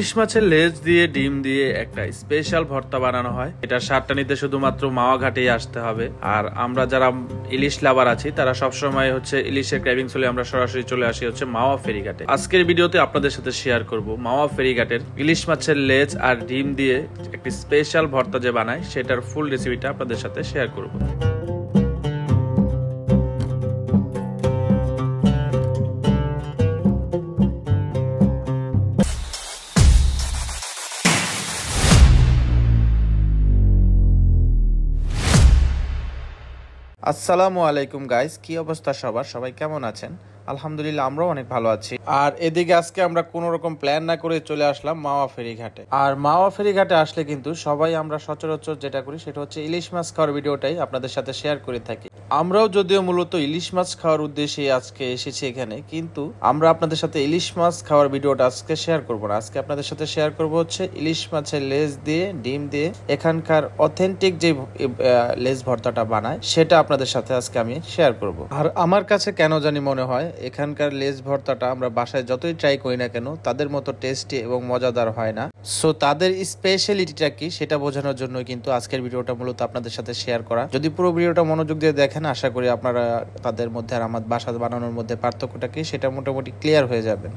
ইলিশ মাছের লেজ দিয়ে ডিম দিয়ে একটা স্পেশাল ভর্তা বানানো হয়। এটা স্বাদটা নিতে শুধুমাত্র মাওয়া ঘাটেই আসতে হবে। আর আমরা যারা ইলিশ লাভার আছি তারা সবসময় হচ্ছে ইলিশের ক্র্যাভিংস হলে আমরা সরাসরি চলে আসি হচ্ছে মাওয়া ফেরিঘাটে। আজকের ভিডিওতে আপনাদের সাথে শেয়ার করব মাওয়া ফেরিঘাটের ইলিশ মাছের লেজ আর ডিম দিয়ে একটি স্পেশাল ভর্তা যে বানায় সেটার ফুল রেসিপিটা আপনাদের সাথে শেয়ার করব। আসসালামু আলাইকুম গাইস, কি অবস্থা সবার? সবাই কেমন আছেন? আলহামদুলিল্লাহ, আমরাও অনেক ভালো আছি। আর এদিকে আজকে আমরা কোনো রকম প্ল্যান না করে চলে আসলাম মাওয়া ফেরিঘাটে। আর মাওয়া ফেরিঘাটে আসলে কিন্তু সবাই আমরা সচরাচর যেটা করি সেটা হচ্ছে ইলিশ মাছ খাওয়ার ভিডিওটাই আপনাদের সাথে শেয়ার করে থাকি। আমরাও যদিও মূলত ইলিশ মাছ খাওয়ার উদ্দেশ্যে আজকে এসেছি এখানে, কিন্তু আমরা আপনাদের সাথে ইলিশ মাছ খাওয়ার ভিডিওটা আজকে শেয়ার করব না। আজকে আপনাদের সাথে শেয়ার করব হচ্ছে ইলিশ মাছের লেজ দিয়ে ডিম দিয়ে এখানকার অথেন্টিক যে লেজ ভর্তাটা বানায় সেটা আপনাদের সাথে আজকে আমি শেয়ার করব। আর আমার কাছে কেন জানি মনে হয় এখানকার লেজ ভর্তাটা আমরা বাসায় যতই ট্রাই করি না কেন তাদের মতো টেস্টি এবং মজাদার হয় না। সো তাদের স্পেশালিটিটা কি সেটা বোঝানোর জন্য কিন্তু আজকের ভিডিওটা মূলত আপনাদের সাথে শেয়ার করা। যদি পুরো ভিডিওটা মনোযোগ দিয়ে দেখেন আশা করি আপনারা তাদের মধ্যে আর আমার বাসা বানানোর মধ্যে পার্থক্যটা কি সেটা মোটামুটি ক্লিয়ার হয়ে যাবে।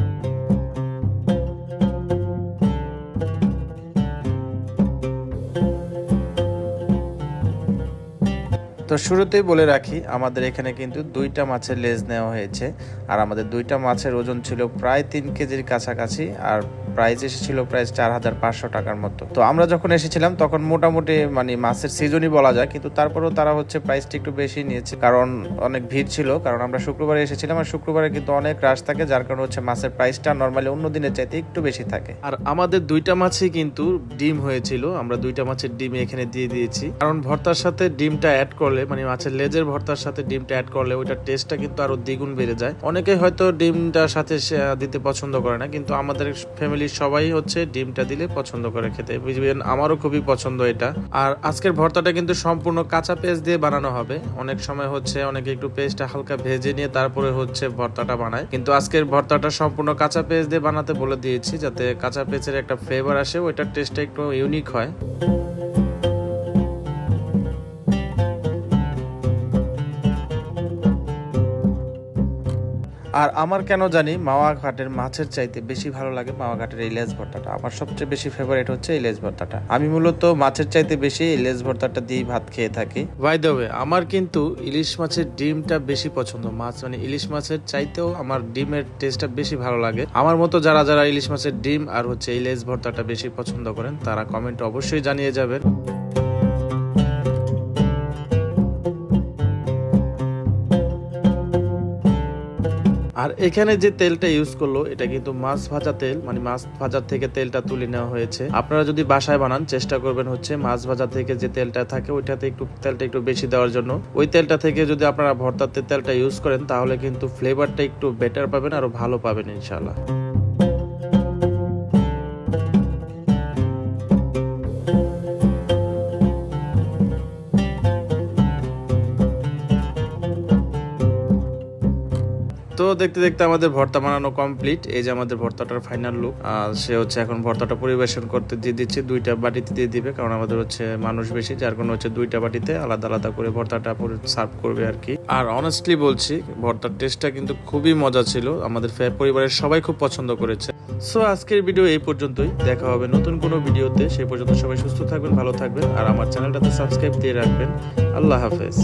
তো শুরুতেই বলে রাখি আমাদের এখানে কিন্তু দুইটা মাছের লেজ নেওয়া হয়েছে। আর আমাদের দুইটা মাছের ওজন ছিল প্রায় 3 কেজির কাছাকাছি, আর প্রাইস এসেছিল প্রায় 4500 টাকার মতো। তো আমরা যখন এসেছিলাম তখন মোটামুটি মানে মাছের সিজনই বলা যায়, কিন্তু তারপরেও তারা হচ্ছে প্রাইসটা একটু বেশি নিয়েছে, কারণ অনেক ভিড় ছিল। কারণ আমরা শুক্রবারে এসেছিলাম আর শুক্রবারে কিন্তু অনেক রাশ থাকে, যার কারণে হচ্ছে মাছের প্রাইসটা নর্মালি অন্য দিনের চাইতে একটু বেশি থাকে। আর আমাদের দুইটা মাছই কিন্তু ডিম হয়েছিল, আমরা দুইটা মাছের ডিম এখানে দিয়ে দিয়েছি, কারণ ভর্তার সাথে ডিমটা অ্যাড করলে মানে মাছের লেজের ভর্তার সাথে ডিমটা অ্যাড করলে ওইটার টেস্টটা কিন্তু আরো দ্বিগুণ বেড়ে যায়। অনেকে হয়তো ডিমটার সাথে দিতে পছন্দ করে না, কিন্তু আমাদের ফ্যামিলির সবাই হচ্ছে ডিমটা দিলে পছন্দ করে খেতে, বুঝবেন। আমারও খুবই পছন্দ এটা। আর আজকের ভর্তাটা কিন্তু সম্পূর্ণ কাঁচা পেঁয়াজ দিয়ে বানানো হবে। অনেক সময় হচ্ছে অনেকে একটু পেঁয়াজটা হালকা ভেজে নিয়ে তারপরে হচ্ছে ভর্তাটা বানায়, কিন্তু আজকের ভর্তাটা সম্পূর্ণ কাঁচা পেঁয়াজ দিয়ে বানাতে বলে দিয়েছি, যাতে কাঁচা পেঁয়াজের একটা ফ্লেভার আসে, ওইটার টেস্টটা একটু ইউনিক হয়। আর আমার কেন জানি মাওয়া ঘাটের মাছের চাইতে বেশি ভালো লাগে মাওয়া ঘাটের এই লেজ ভর্তাটা। আমার সবচেয়ে বেশি ফেভারিট হচ্ছে এই লেজ ভর্তাটা। আমি মূলত মাছের চাইতে বেশি এই লেজ ভর্তাটা দিয়ে ভাত খেয়ে থাকি। বাই দ্য ওয়ে, আমার কিন্তু ইলিশ মাছের ডিমটা বেশি পছন্দ। মাছ মানে ইলিশ মাছের চাইতেও আমার ডিমের টেস্টটা বেশি ভালো লাগে। আমার মতো যারা যারা ইলিশ মাছের ডিম আর হচ্ছে এই লেজ ভর্তাটা বেশি পছন্দ করেন তারা কমেন্টে অবশ্যই জানিয়ে যাবেন। আর এখানে যে তেলটা ইউজ করলো এটা কিন্তু মাছ ভাজা তেল, মানে মাছ ভাজার থেকে তেলটা তুলে নেওয়া হয়েছে। আপনারা যদি বাসায় বানান চেষ্টা করবেন হচ্ছে মাছ ভাজা থেকে যে তেলটা থাকে ওইটাতে একটু তেলটা একটু বেশি দেওয়ার জন্য। ওই তেলটা থেকে যদি আপনারা ভর্তাতে তেলটা ইউজ করেন তাহলে কিন্তু ফ্লেভারটা একটু বেটার পাবেন, আরো ভালো পাবেন ইনশাআল্লাহ। তো দেখতে দেখতে আমাদের ভর্তা বানানো কমপ্লিট। এই যে আমাদের ভর্তাটার ফাইনাল লুক। সে হচ্ছে এখন ভর্তাটা পরিবেশন করতে দিয়ে দিচ্ছে, দুইটা বাটিতে দিয়ে দিবে, কারণ আমাদের হচ্ছে মানুষ বেশি, যার কারণে হচ্ছে দুইটা বাটিতে আলাদা আলাদা করে ভর্তাটা সার্ভ করবে আর কি। আর অনেস্টলি বলছি ভর্তার টেস্টটা কিন্তু খুবই মজা ছিল, আমাদের পরিবারের সবাই খুব পছন্দ করেছে। সো আজকের ভিডিও এই পর্যন্তই, দেখা হবে নতুন কোনো ভিডিওতে। সেই পর্যন্ত সবাই সুস্থ থাকবেন, ভালো থাকবেন, আর আমার চ্যানেলটাতে সাবস্ক্রাইব দিয়ে রাখবেন। আল্লাহ হাফেজ।